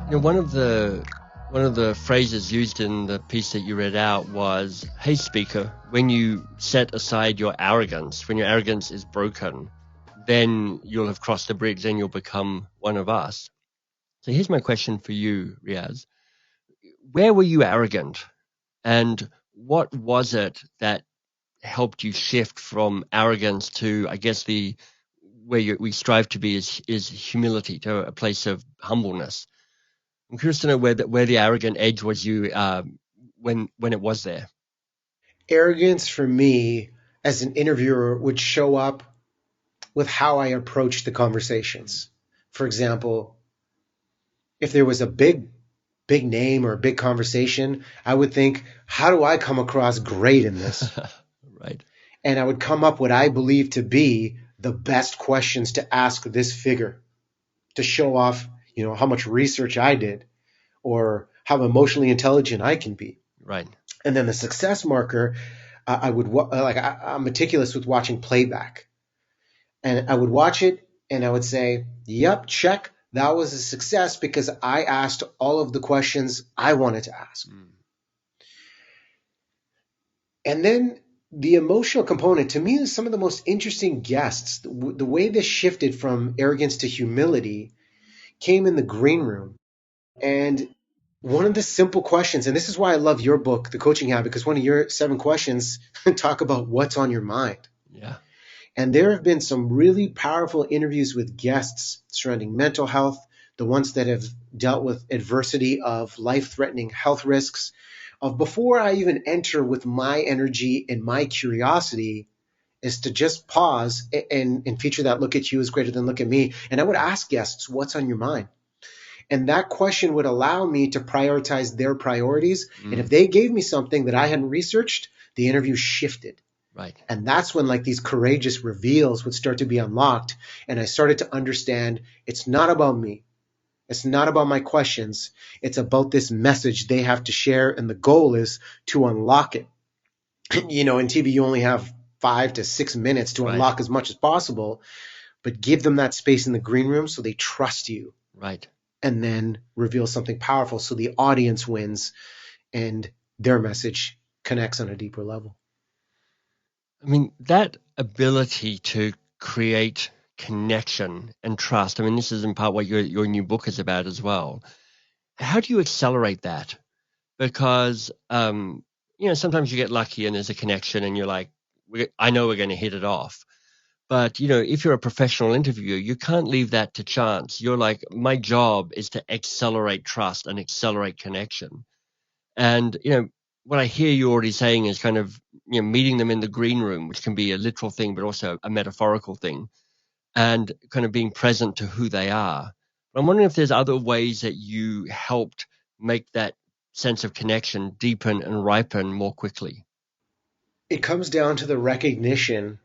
One of the phrases used in the piece that you read out was, "Hey speaker, when you set aside your arrogance, when your arrogance is broken, then you'll have crossed the bridge, then you'll become one of us." So here's my question for you, Riaz. Where were you arrogant, and what was it that helped you shift from arrogance to, I guess, the where we strive to be is humility, to a place of humbleness? I'm curious to know where the arrogant edge was you when it was there. Arrogance for me as an interviewer would show up with how I approach the conversations. For example, if there was a big name or a big conversation, I would think, how do I come across great in this? Right. And I would come up what I believe to be the best questions to ask this figure to show off, how much research I did or how emotionally intelligent I can be. Right. And then the success marker, I'm meticulous with watching playback. And I would watch it and I would say, yep, check. That was a success because I asked all of the questions I wanted to ask. And then the emotional component, to me, is some of the most interesting guests. The way this shifted from arrogance to humility came in the green room. And one of the simple questions, and this is why I love your book, The Coaching Habit, because one of your 7 questions talk about what's on your mind. Yeah. And there have been some really powerful interviews with guests surrounding mental health, the ones that have dealt with adversity of life-threatening health risks, of before I even enter with my energy and my curiosity is to just pause and feature that look at you is greater than look at me. And I would ask guests, what's on your mind? And that question would allow me to prioritize their priorities. And if they gave me something that I hadn't researched, the interview shifted. Right. And that's when these courageous reveals would start to be unlocked. And I started to understand it's not about me. It's not about my questions. It's about this message they have to share. And the goal is to unlock it. In TV, you only have 5 to 6 minutes to unlock as much as possible, but give them that space in the green room so they trust you. Right. And then reveal something powerful so the audience wins and their message connects on a deeper level. I mean, that ability to create connection and trust, I mean, this is in part what your new book is about as well. How do you accelerate that? Because, sometimes you get lucky and there's a connection and you're like, I know we're going to hit it off. But, if you're a professional interviewer, you can't leave that to chance. You're like, my job is to accelerate trust and accelerate connection. And, what I hear you already saying is kind of, meeting them in the green room, which can be a literal thing, but also a metaphorical thing, and kind of being present to who they are. But I'm wondering if there's other ways that you helped make that sense of connection deepen and ripen more quickly. It comes down to the recognition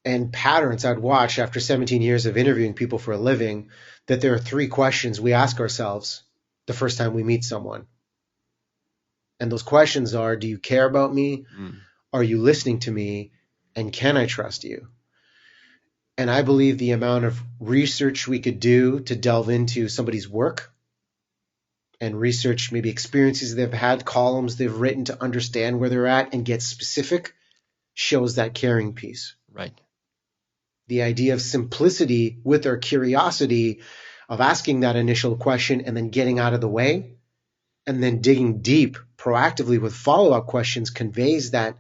and patterns I'd watch after 17 years of interviewing people for a living, that there are 3 questions we ask ourselves the first time we meet someone. And those questions are, do you care about me? Are you listening to me? And can I trust you? And I believe the amount of research we could do to delve into somebody's work and research maybe experiences they've had, columns they've written to understand where they're at and get specific shows that caring piece. Right. The idea of simplicity with our curiosity of asking that initial question and then getting out of the way and then digging deep proactively with follow-up questions conveys that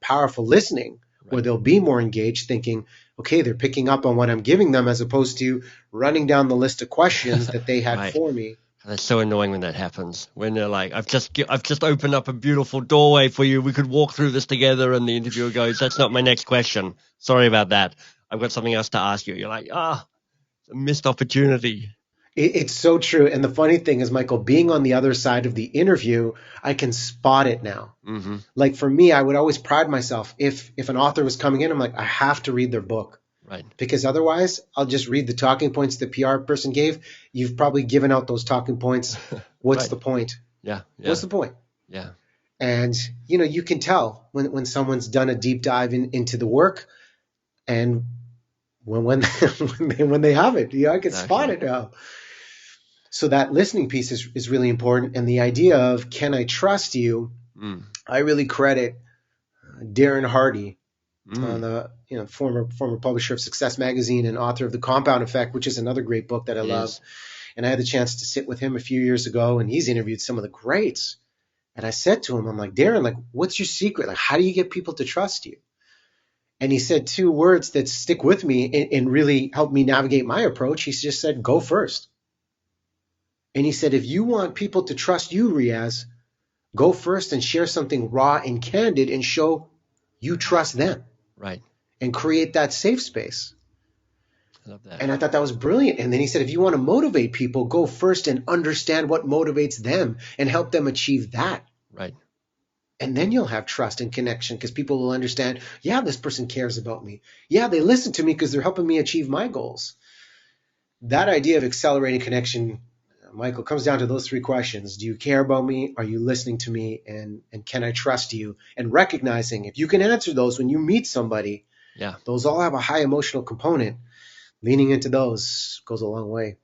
powerful listening, where they'll be more engaged thinking, okay, they're picking up on what I'm giving them, as opposed to running down the list of questions that they had for me. That's so annoying when that happens, when they're like, I've just opened up a beautiful doorway for you. We could walk through this together. And the interviewer goes, that's not my next question. Sorry about that. I've got something else to ask you. You're like, it's a missed opportunity. It's so true. And the funny thing is, Michael, being on the other side of the interview, I can spot it now. Mm-hmm. Like for me, I would always pride myself. If an author was coming in, I'm like, I have to read their book. Right. Because otherwise, I'll just read the talking points the PR person gave. You've probably given out those talking points. What's the point? Yeah. What's the point? Yeah. And, you can tell when someone's done a deep dive into the work and when they have it. I can spot it now. So that listening piece is really important. And the idea of can I trust you? I really credit Darren Hardy, the former publisher of Success Magazine and author of The Compound Effect, which is another great book that I love. And I had the chance to sit with him a few years ago, and he's interviewed some of the greats. And I said to him, I'm like, Darren, like, what's your secret? Like, how do you get people to trust you? And he said two words that stick with me and really helped me navigate my approach. He just said, go first. And he said, if you want people to trust you, Riaz, go first and share something raw and candid and show you trust them. Right. And create that safe space. I love that. And I thought that was brilliant. And then he said, if you want to motivate people, go first and understand what motivates them and help them achieve that. Right. And then you'll have trust and connection because people will understand, yeah, this person cares about me. Yeah, they listen to me because they're helping me achieve my goals. That idea of accelerating connection, Michael, comes down to those three questions. Do you care about me? Are you listening to me? And can I trust you? And recognizing if you can answer those when you meet somebody, those all have a high emotional component. Leaning into those goes a long way.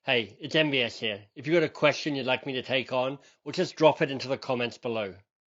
Hey, it's MBS here. If you've got a question you'd like me to take on, or just drop it into the comments below.